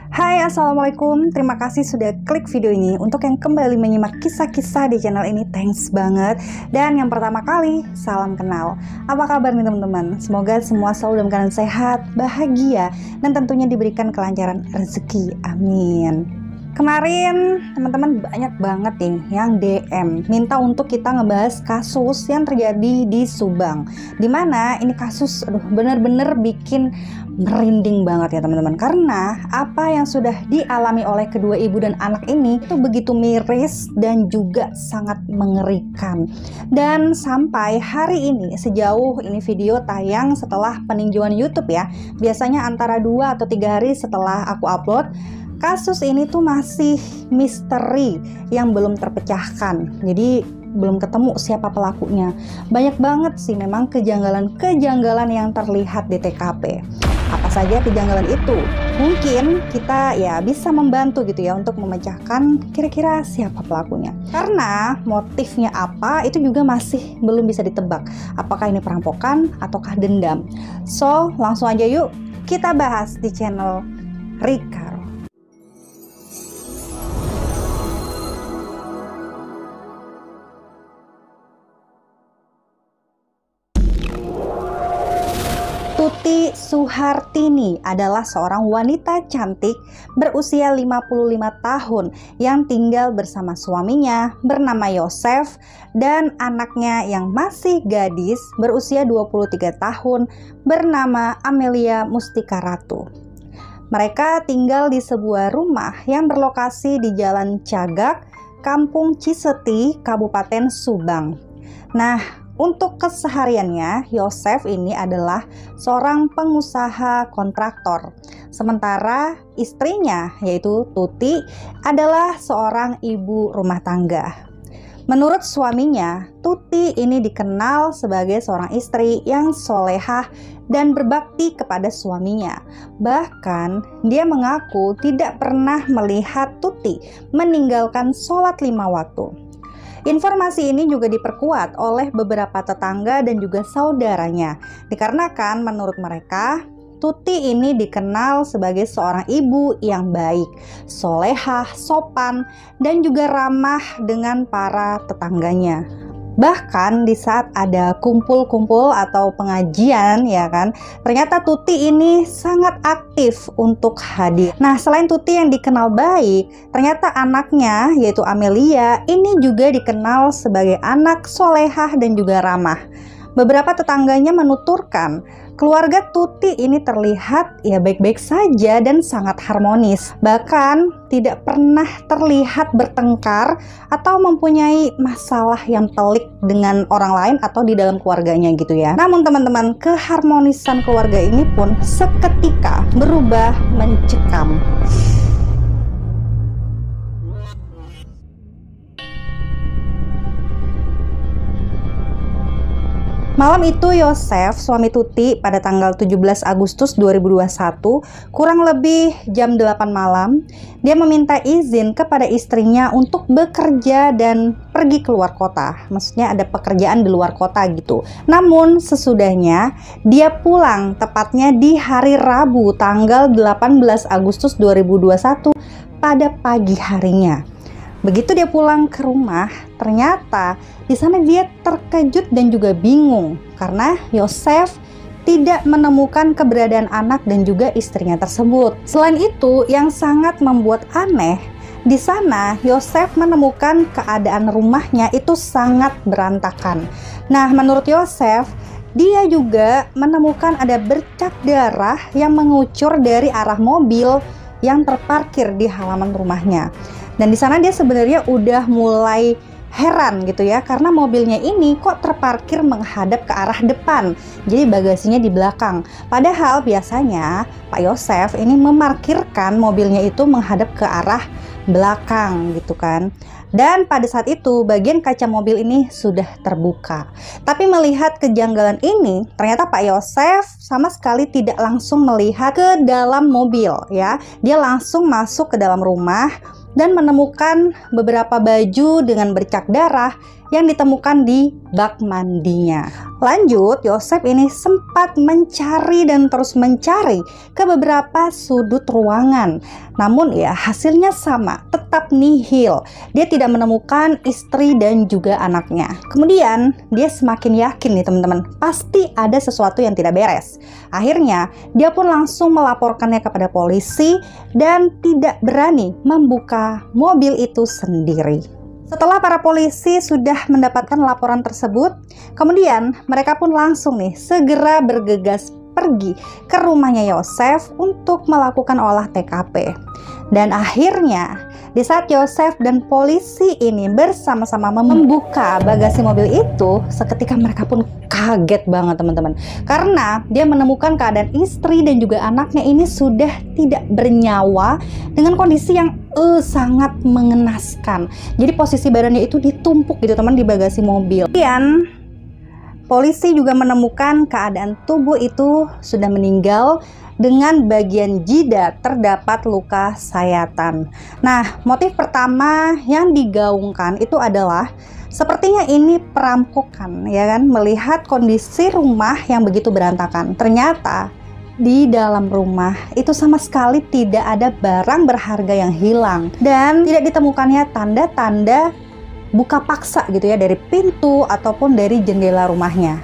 Hai, assalamualaikum. Terima kasih sudah klik video ini. Untuk yang kembali menyimak kisah-kisah di channel ini, thanks banget. Dan yang pertama kali, salam kenal. Apa kabar nih teman-teman? Semoga semua selalu dalam keadaan sehat, bahagia, dan tentunya diberikan kelancaran rezeki. Amin. Kemarin teman-teman banyak banget nih yang DM minta untuk kita ngebahas kasus yang terjadi di Subang. Dimana ini kasus bener-bener bikin merinding banget ya teman-teman. Karena apa yang sudah dialami oleh kedua ibu dan anak ini itu begitu miris dan juga sangat mengerikan. Dan sampai hari ini, sejauh ini video tayang setelah peninjauan YouTube ya, biasanya antara 2 atau 3 hari setelah aku upload, kasus ini tuh masih misteri yang belum terpecahkan. Jadi belum ketemu siapa pelakunya. Banyak banget sih memang kejanggalan-kejanggalan yang terlihat di TKP. Apa saja kejanggalan itu? Mungkin kita ya bisa membantu gitu ya untuk memecahkan kira-kira siapa pelakunya. Karena motifnya apa itu juga masih belum bisa ditebak. Apakah ini perampokan ataukah dendam? So, langsung aja yuk kita bahas di channel Rika. Tuti Suhartini adalah seorang wanita cantik berusia 55 tahun yang tinggal bersama suaminya bernama Yosef dan anaknya yang masih gadis berusia 23 tahun bernama Amelia Mustika Ratu. Mereka tinggal di sebuah rumah yang berlokasi di Jalan Cagak, Kampung Ciseti, Kabupaten Subang. Nah, untuk kesehariannya, Yosef ini adalah seorang pengusaha kontraktor. Sementara istrinya, yaitu Tuti, adalah seorang ibu rumah tangga. Menurut suaminya, Tuti ini dikenal sebagai seorang istri yang solehah dan berbakti kepada suaminya. Bahkan, dia mengaku tidak pernah melihat Tuti meninggalkan sholat 5 waktu. Informasi ini juga diperkuat oleh beberapa tetangga dan juga saudaranya. Dikarenakan menurut mereka, Tuti ini dikenal sebagai seorang ibu yang baik, solehah, sopan, dan juga ramah dengan para tetangganya. Bahkan di saat ada kumpul-kumpul atau pengajian ya kan, ternyata Tuti ini sangat aktif untuk hadir. Nah, selain Tuti yang dikenal baik, ternyata anaknya yaitu Amelia ini juga dikenal sebagai anak solehah dan juga ramah. Beberapa tetangganya menuturkan keluarga Tuti ini terlihat ya baik-baik saja dan sangat harmonis. Bahkan tidak pernah terlihat bertengkar atau mempunyai masalah yang pelik dengan orang lain atau di dalam keluarganya gitu ya. Namun teman-teman, keharmonisan keluarga ini pun seketika berubah mencekam. Malam itu Yosef, suami Tuti, pada tanggal 17 Agustus 2021, kurang lebih jam 8 malam, dia meminta izin kepada istrinya untuk bekerja dan pergi keluar kota. Maksudnya ada pekerjaan di luar kota gitu. Namun sesudahnya dia pulang tepatnya di hari Rabu tanggal 18 Agustus 2021 pada pagi harinya. Begitu dia pulang ke rumah, ternyata di sana dia terkejut dan juga bingung karena Yosef tidak menemukan keberadaan anak dan juga istrinya tersebut. Selain itu, yang sangat membuat aneh, di sana Yosef menemukan keadaan rumahnya itu sangat berantakan. Nah, menurut Yosef, dia juga menemukan ada bercak darah yang mengucur dari arah mobil yang terparkir di halaman rumahnya. Dan di sana dia sebenarnya udah mulai heran gitu ya, karena mobilnya ini kok terparkir menghadap ke arah depan, jadi bagasinya di belakang. Padahal biasanya Pak Yosef ini memarkirkan mobilnya itu menghadap ke arah belakang gitu kan. Dan pada saat itu bagian kaca mobil ini sudah terbuka. Tapi melihat kejanggalan ini, ternyata Pak Yosef sama sekali tidak langsung melihat ke dalam mobil ya. Dia langsung masuk ke dalam rumah dan menemukan beberapa baju dengan bercak darah yang ditemukan di bak mandinya. Lanjut, Yosef ini sempat mencari dan terus mencari ke beberapa sudut ruangan. Namun ya, hasilnya sama, tetap nihil. Dia tidak menemukan istri dan juga anaknya. Kemudian dia semakin yakin nih teman-teman, pasti ada sesuatu yang tidak beres. Akhirnya dia pun langsung melaporkannya kepada polisi dan tidak berani membuka mobil itu sendiri. Setelah para polisi sudah mendapatkan laporan tersebut, kemudian mereka pun langsung nih segera bergegas pergi ke rumahnya Yosef untuk melakukan olah TKP. Dan akhirnya di saat Yosef dan polisi ini bersama-sama membuka bagasi mobil itu, seketika mereka pun kaget banget teman-teman, karena dia menemukan keadaan istri dan juga anaknya ini sudah tidak bernyawa dengan kondisi yang sangat mengenaskan. Jadi posisi badannya itu ditumpuk gitu teman di bagasi mobil. Kemudian polisi juga menemukan keadaan tubuh itu sudah meninggal dengan bagian jidat terdapat luka sayatan. Nah, motif pertama yang digaungkan itu adalah sepertinya ini perampokan, ya kan? Melihat kondisi rumah yang begitu berantakan. Ternyata di dalam rumah itu sama sekali tidak ada barang berharga yang hilang dan tidak ditemukannya tanda-tanda buka paksa gitu ya dari pintu ataupun dari jendela rumahnya.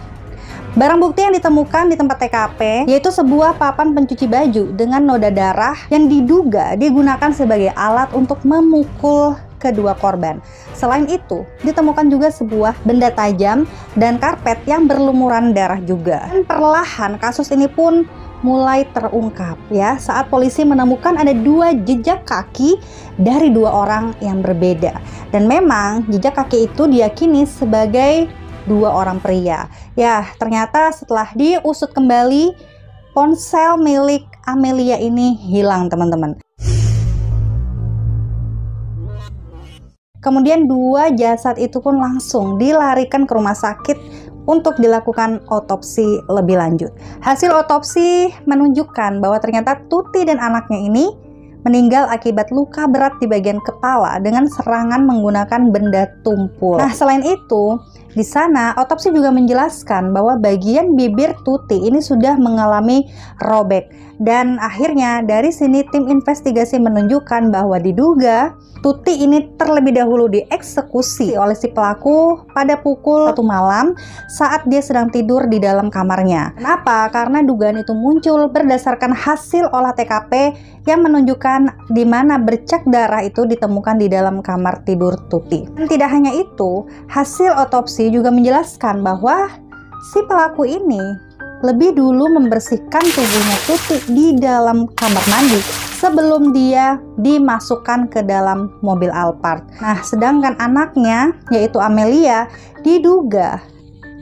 Barang bukti yang ditemukan di tempat TKP yaitu sebuah papan pencuci baju dengan noda darah yang diduga digunakan sebagai alat untuk memukul kedua korban. Selain itu, ditemukan juga sebuah benda tajam dan karpet yang berlumuran darah juga. Dan perlahan kasus ini pun mulai terungkap ya saat polisi menemukan ada 2 jejak kaki dari 2 orang yang berbeda. Dan memang jejak kaki itu diyakini sebagai 2 orang pria. Ya, ternyata setelah diusut kembali, ponsel milik Amelia ini hilang teman-teman. Kemudian 2 jasad itu pun langsung dilarikan ke rumah sakit untuk dilakukan otopsi lebih lanjut. Hasil otopsi menunjukkan bahwa ternyata Tuti dan anaknya ini meninggal akibat luka berat di bagian kepala dengan serangan menggunakan benda tumpul. Nah, selain itu, di sana otopsi juga menjelaskan bahwa bagian bibir Tuti ini sudah mengalami robek. Dan akhirnya dari sini tim investigasi menunjukkan bahwa diduga Tuti ini terlebih dahulu dieksekusi oleh si pelaku pada pukul 1 malam saat dia sedang tidur di dalam kamarnya. Kenapa? Karena dugaan itu muncul berdasarkan hasil olah TKP yang menunjukkan di mana bercak darah itu ditemukan di dalam kamar tidur Tuti. Dan tidak hanya itu, hasil otopsi juga menjelaskan bahwa si pelaku ini lebih dulu membersihkan tubuhnya Tuti di dalam kamar mandi sebelum dia dimasukkan ke dalam mobil Alphard. Nah, sedangkan anaknya yaitu Amelia diduga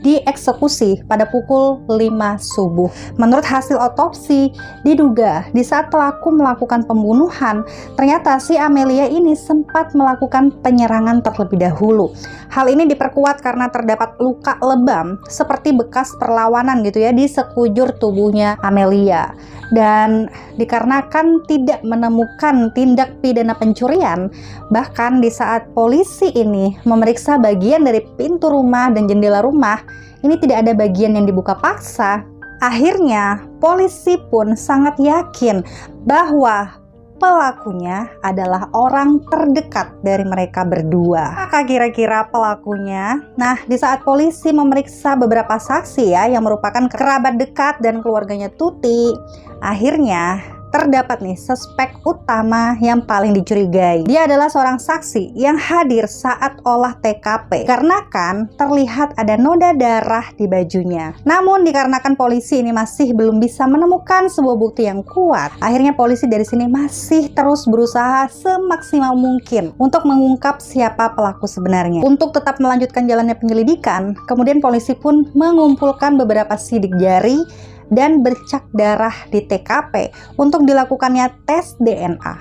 dieksekusi pada pukul 5 subuh. Menurut hasil otopsi, diduga di saat pelaku melakukan pembunuhan, ternyata si Amelia ini sempat melakukan penyerangan terlebih dahulu. Hal ini diperkuat karena terdapat luka lebam seperti bekas perlawanan gitu ya di sekujur tubuhnya Amelia. Dan dikarenakan tidak menemukan tindak pidana pencurian, bahkan di saat polisi ini memeriksa bagian dari pintu rumah dan jendela rumah, ini tidak ada bagian yang dibuka paksa. Akhirnya polisi pun sangat yakin bahwa pelakunya adalah orang terdekat dari mereka berdua. Apakah kira-kira pelakunya? Nah, di saat polisi memeriksa beberapa saksi ya yang merupakan kerabat dekat dan keluarganya Tuti, akhirnya terdapat nih suspek utama yang paling dicurigai. Dia adalah seorang saksi yang hadir saat olah TKP. Karena kan terlihat ada noda darah di bajunya. Namun dikarenakan polisi ini masih belum bisa menemukan sebuah bukti yang kuat, akhirnya polisi dari sini masih terus berusaha semaksimal mungkin untuk mengungkap siapa pelaku sebenarnya. Untuk tetap melanjutkan jalannya penyelidikan, kemudian polisi pun mengumpulkan beberapa sidik jari dan bercak darah di TKP untuk dilakukannya tes DNA.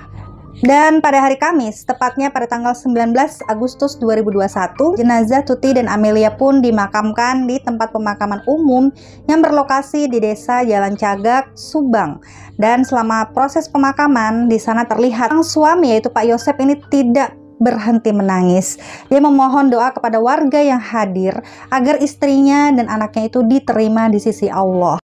Dan pada hari Kamis, tepatnya pada tanggal 19 Agustus 2021, jenazah Tuti dan Amelia pun dimakamkan di tempat pemakaman umum yang berlokasi di Desa Jalan Cagak, Subang. Dan selama proses pemakaman, di sana terlihat sang suami yaitu Pak Yosef ini tidak berhenti menangis. Dia memohon doa kepada warga yang hadir agar istrinya dan anaknya itu diterima di sisi Allah.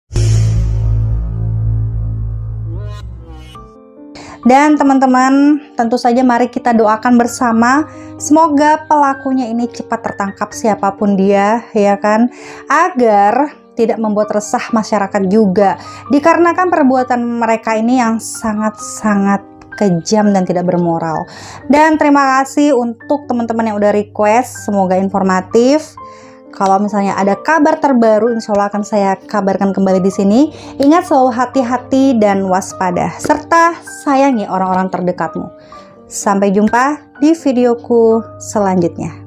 Dan teman-teman, tentu saja mari kita doakan bersama semoga pelakunya ini cepat tertangkap siapapun dia, ya kan, agar tidak membuat resah masyarakat juga, dikarenakan perbuatan mereka ini yang sangat-sangat kejam dan tidak bermoral. Dan terima kasih untuk teman-teman yang udah request, semoga informatif. Kalau misalnya ada kabar terbaru, insya Allah akan saya kabarkan kembali di sini. Ingat selalu hati-hati dan waspada, serta sayangi orang-orang terdekatmu. Sampai jumpa di videoku selanjutnya.